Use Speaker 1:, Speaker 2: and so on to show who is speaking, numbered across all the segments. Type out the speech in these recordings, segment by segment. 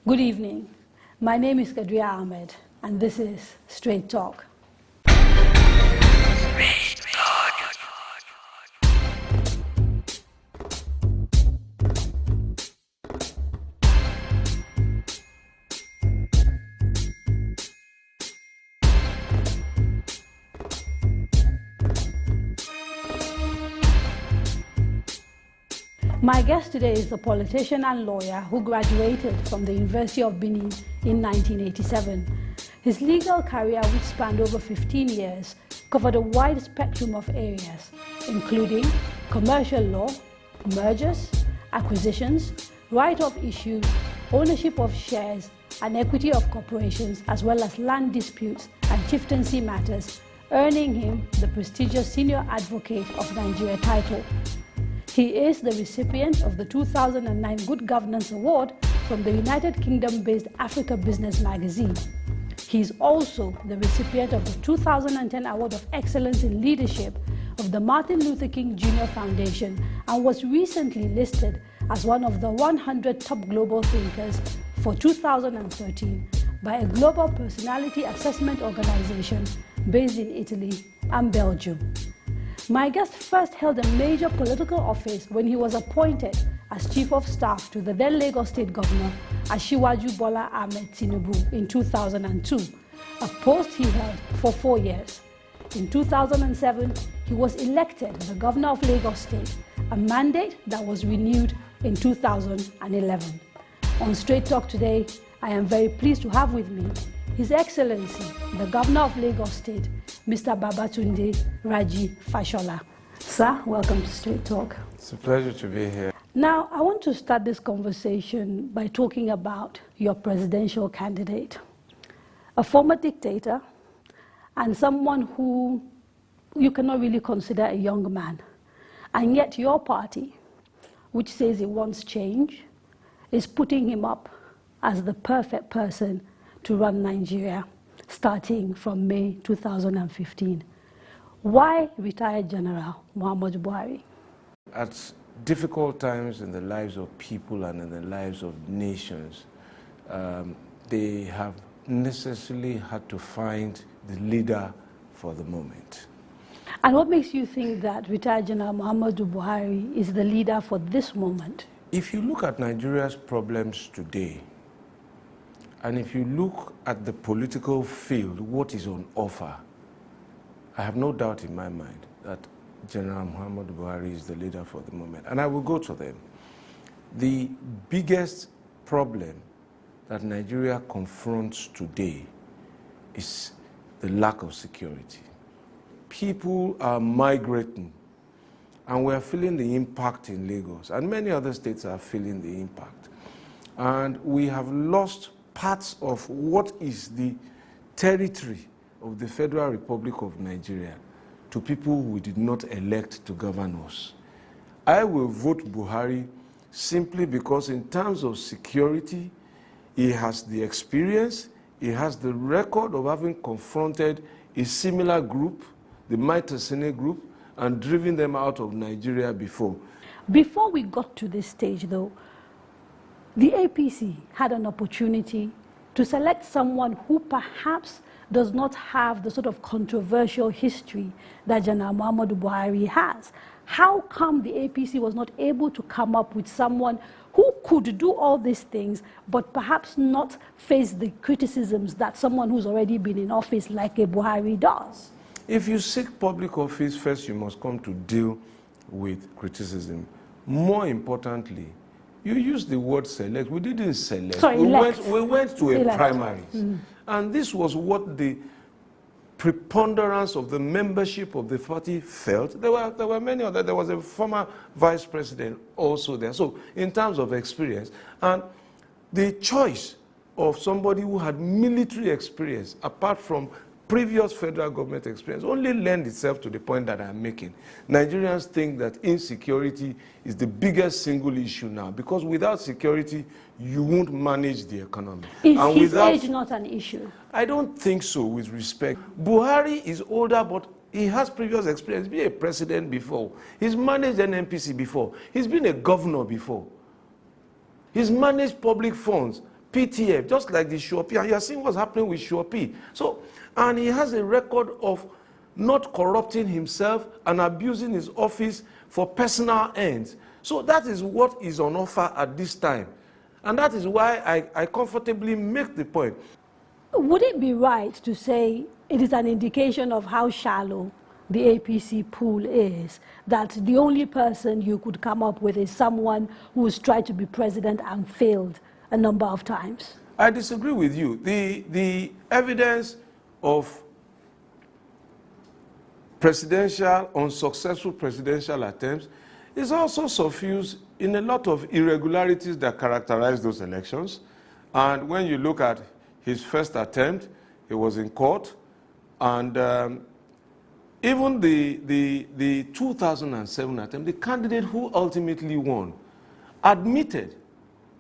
Speaker 1: Good evening. My name is Kadaria, and this is Straight Talk. My guest today is a politician and lawyer who graduated from the University of Benin in 1987. His legal career, which spanned over 15 years, covered a wide spectrum of areas, including commercial law, mergers, acquisitions, right of issues, ownership of shares, and equity of corporations, as well as land disputes and chieftaincy matters, earning him the prestigious Senior Advocate of Nigeria title. He is the recipient of the 2009 Good Governance Award from the United Kingdom-based Africa Business magazine. He is also the recipient of the 2010 Award of Excellence in Leadership of the Martin Luther King Jr. Foundation and was recently listed as one of the 100 top global thinkers for 2013 by a global personality assessment organization based in Italy and Belgium. My guest first held a major political office when he was appointed as Chief of Staff to the then Lagos State Governor, Asiwaju Bola Ahmed Tinubu, in 2002, a post he held for 4 years. In 2007, he was elected the Governor of Lagos State, a mandate that was renewed in 2011. On Straight Talk today, I am very pleased to have with me His Excellency, the Governor of Lagos State, Mr. Babatunde Raji Fashola. Sir, welcome to Straight Talk.
Speaker 2: It's a pleasure to be here.
Speaker 1: Now, I want to start this conversation by talking about your presidential candidate, a former dictator and someone who you cannot really consider a young man. And yet your party, which says it wants change, is putting him up as the perfect person to run Nigeria, starting from May 2015. Why retired General Muhammadu Buhari?
Speaker 2: At difficult times in the lives of people and in the lives of nations, they have necessarily had to find the leader for the moment.
Speaker 1: And what makes you think that retired General Muhammadu Buhari is the leader for this moment?
Speaker 2: If you look at Nigeria's problems today, and if you look at the political field, what is on offer, I have no doubt in my mind that General Muhammadu Buhari is the leader for the moment. And I will go to them. The biggest problem that Nigeria confronts today is the lack of security. People are migrating, and we are feeling the impact in Lagos, and many other states are feeling the impact. And we have lost parts of what is the territory of the Federal Republic of Nigeria to people we did not elect to govern us. I will vote Buhari simply because in terms of security, he has the experience, he has the record of having confronted a similar group, the Maitasene group, and driven them out of Nigeria before.
Speaker 1: Before we got to this stage, though, the APC had an opportunity to select someone who perhaps does not have the sort of controversial history that General Muhammadu Buhari has. How come the APC was not able to come up with someone who could do all these things, but perhaps not face the criticisms that someone who's already been in office like a Buhari does?
Speaker 2: If you seek public office, first you must come to deal with criticism. More importantly, you use the word select. We didn't select.
Speaker 1: Sorry,
Speaker 2: we went to a
Speaker 1: elect.
Speaker 2: primaries. And this was what the preponderance of the membership of the party felt. There were many others. There was a former vice president also there. So in terms of experience, and the choice of somebody who had military experience, apart from previous federal government experience, only lend itself to the point that I'm making. Nigerians think that insecurity is the biggest single issue now, because without security, you won't manage the economy.
Speaker 1: Is his age not an issue?
Speaker 2: I don't think so, with respect. Buhari is older, but he has previous experience. He's been a president before. He's managed an NPC before. He's been a governor before. He's managed public funds. PTF, just like the Shopi, and you're seeing what's happening with Shopi. So, and he has a record of not corrupting himself and abusing his office for personal ends. So that is what is on offer at this time. And that is why I comfortably make the point.
Speaker 1: Would it be right to say it is an indication of how shallow the APC pool is, that the only person you could come up with is someone who's tried to be president and failed a number of times?
Speaker 2: I disagree with you. The evidence of unsuccessful presidential attempts is also suffused in a lot of irregularities that characterize those elections. And when you look at his first attempt, he was in court, and even the 2007 attempt, the candidate who ultimately won admitted,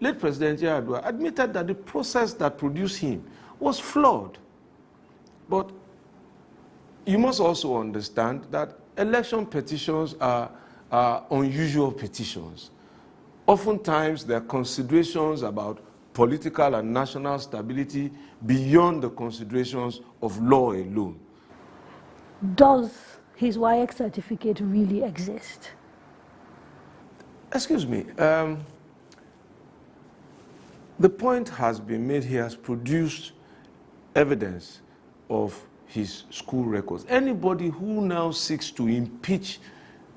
Speaker 2: late President Yar'Adua admitted that the process that produced him was flawed. But you must also understand that election petitions are unusual petitions. Oftentimes, there are considerations about political and national stability beyond the considerations of law alone.
Speaker 1: Does his WAEC certificate really exist?
Speaker 2: Excuse me. The point has been made. He has produced evidence of his school records. Anybody who now seeks to impeach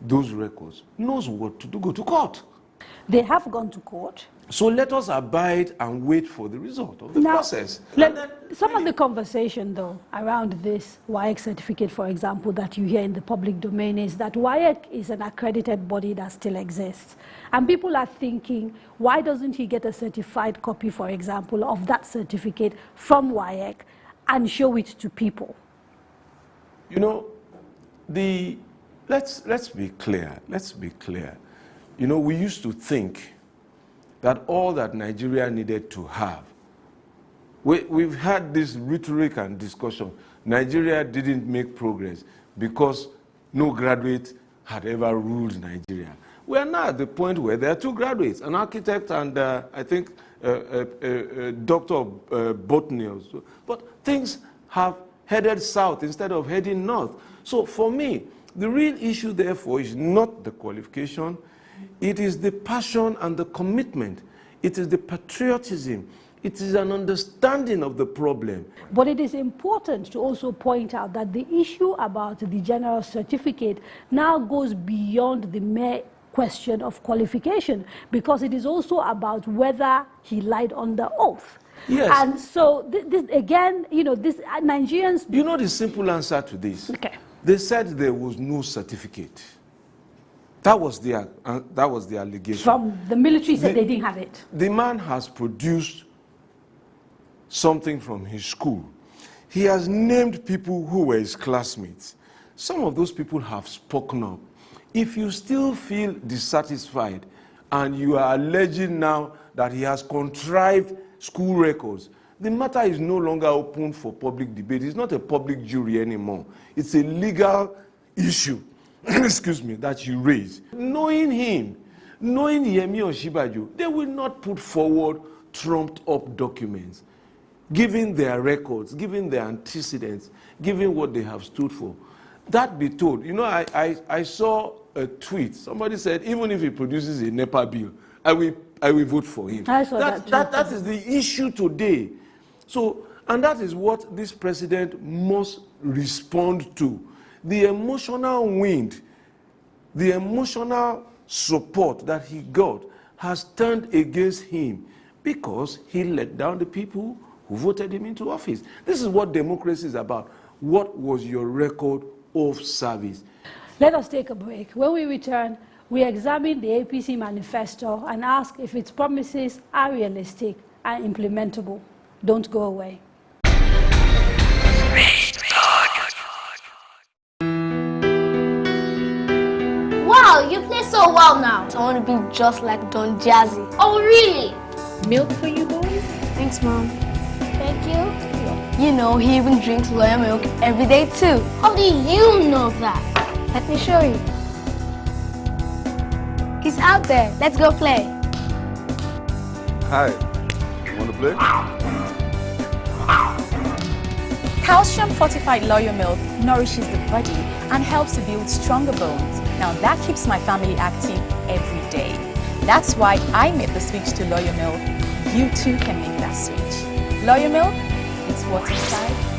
Speaker 2: those records knows what to do, go to court.
Speaker 1: They have gone to court.
Speaker 2: So let us abide and wait for the result of the process.
Speaker 1: Some of the conversation, though, around this WAEC certificate, for example, that you hear in the public domain is that WAEC is an accredited body that still exists. And people are thinking, why doesn't he get a certified copy, for example, of that certificate from WAEC and show it to people?
Speaker 2: You know, let's be clear. Let's be clear. You know, we used to think that all that Nigeria needed to have, we've had this rhetoric and discussion. Nigeria didn't make progress because no graduate had ever ruled Nigeria. We are now at the point where there are two graduates, an architect and I think a doctor of botany also. But things have headed south instead of heading north. So for me, the real issue therefore is not the qualification. It is the passion and the commitment. It is the patriotism. It is an understanding of the problem.
Speaker 1: But it is important to also point out that the issue about the general certificate now goes beyond the mere question of qualification, because it is also about whether he lied under oath.
Speaker 2: Yes.
Speaker 1: And so, this again, you know, this Nigerians...
Speaker 2: You know the simple answer to this?
Speaker 1: Okay.
Speaker 2: They said there was no certificate. That was the allegation.
Speaker 1: From the military said they didn't have it.
Speaker 2: The man has produced something from his school. He has named people who were his classmates. Some of those people have spoken up. If you still feel dissatisfied and you are alleging now that he has contrived school records, the matter is no longer open for public debate. It's not a public jury anymore. It's a legal issue, excuse me, that you raise. Knowing him, knowing Yemi Osinbajo, they will not put forward trumped up documents, given their records, given their antecedents, given what they have stood for. That be told. You know, I saw a tweet. Somebody said, even if he produces a NEPA bill, I will vote for him.
Speaker 1: I saw that
Speaker 2: is the issue today. So, and that is what this president must respond to. The emotional wind, the emotional support that he got has turned against him because he let down the people who voted him into office. This is what democracy is about. What was your record of service?
Speaker 1: Let us take a break. When we return, we examine the APC manifesto and ask if its promises are realistic and implementable. Don't go away.
Speaker 3: Wow, you play so well now.
Speaker 4: I want to be just like Don Jazzy.
Speaker 3: Oh, really?
Speaker 5: Milk for you boys?
Speaker 4: Thanks, Mom.
Speaker 3: Thank you.
Speaker 4: You know, he even drinks Loya milk every day, too.
Speaker 3: How do you know that?
Speaker 4: Let me show you. He's out there. Let's go play.
Speaker 6: Hi.
Speaker 5: Want to play?
Speaker 6: Calcium fortified Loyal milk nourishes the body and helps to build stronger bones. Now that keeps my family active every day. That's why I made the switch to Loyal milk. You too can make that switch. Loyal milk, it's what's inside.